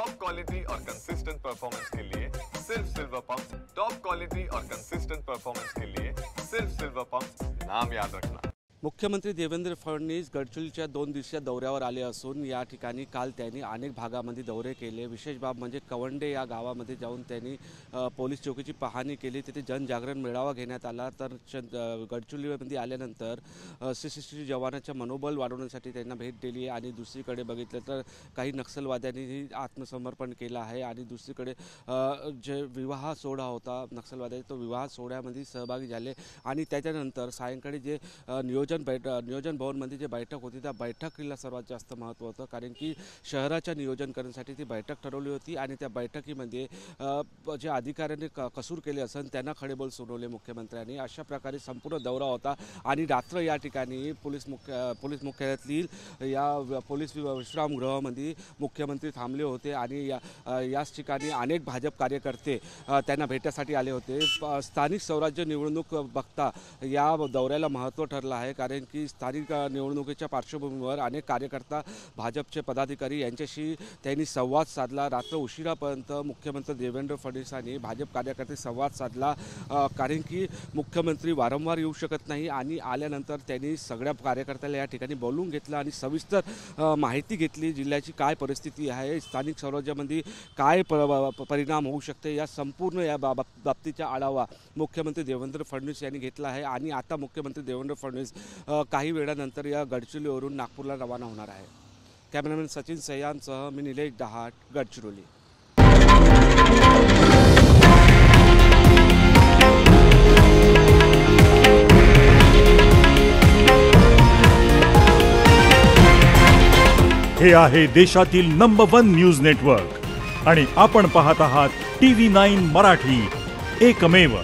Top quality और consistent performance के लिए सिर्फ सिल्वर पंप। टॉप क्वालिटी और कंसिस्टेंट परफॉर्मेंस के लिए सिर्फ सिल्वर पंप, नाम याद रखना। मुख्यमंत्री देवेंद्र फडणवीस गडचिरोलीच्या 2 दिवसीय दौऱ्यावर आले असून या ठिकाणी काल त्यांनी अनेक भागामध्ये दौरे केले। विशेष बाब म्हणजे कवंडे या गावामध्ये जाऊन त्यांनी पोलीस चौकीची पाहणी केली, तिथे जनजागरण मेळावा घेण्यात आला। तर गडचिरोलीमध्ये आल्यानंतर सीसीटीव्ही जवानांच्या मनोबल वाढवण्यासाठी त्यांना भेट दिली आणि दुसरीकडे बघितलं तर काही नक्षलवाद्यांनी आत्मसमर्पण केलं आहे आणि दुसरीकडे जे विवाह सोहळा होता नक्षलवाद्यांचा तो विवाह सोहळ्यामध्ये सहभागी झाले आणि त्याच्यानंतर सायंकाळी जे नियोजन भवनमध्ये जे बैठक होती त्या बैठकीला सर्वात जास्त महत्त्व होतं, कारण की शहराच्या नियोजन करण्यासाठी ती बैठक ठरवली होती आणि त्या बैठकीमध्ये जे अधिकाऱ्यांनी कसूर केले असेल त्यांना खडेबोल सुनावले मुख्यमंत्र्यांनी। अशा प्रकारे संपूर्ण दौरा होता आणि रात्र या ठिकाणी पोलीस मुख्यालयातील या पोलीस विश्रामगृहामध्ये मुख्यमंत्री थांबले होते आणि याच ठिकाणी अनेक भाजप कार्यकर्ते त्यांना भेटण्यासाठी आले होते। स्थानिक स्वराज्य निवडणूक बघता या दौऱ्याला महत्त्व ठरलं आहे, कारण की स्थानिक निवडणुकीच्या पार्श्वभूमीवर अनेक कार्यकर्ता भाजपचे पदाधिकारी यांच्याशी त्यांनी संवाद साधला। रात्र उशिरापर्यंत मुख्यमंत्री देवेंद्र फडणवीसांनी भाजप कार्यकर्ते संवाद साधला, कारण की मुख्यमंत्री वारंवार येऊ शकत नाही आणि आल्यानंतर त्यांनी सगळ्या कार्यकर्त्याला या ठिकाणी बोलवून घेतलं आणि सविस्तर माहिती घेतली जिल्ह्याची काय परिस्थिती आहे, स्थानिक स्वराज्यामध्ये काय परिणाम होऊ शकते, या संपूर्ण या बाबतीचा आढावा मुख्यमंत्री देवेंद्र फडणवीस यांनी घेतला आहे। आणि आता मुख्यमंत्री देवेंद्र फडणवीस काही वेळानंतर या गडचिरोलीवरून नागपूरला रवाना होणार आहे। कॅमेरामॅन सचिन सह्यानसह मी निलेश डहाट, गडचिरोली। हे आहे देशातील नंबर 1 न्यूज नेटवर्क आणि आपण पाहत आहात TV9 मराठी, एकमेव।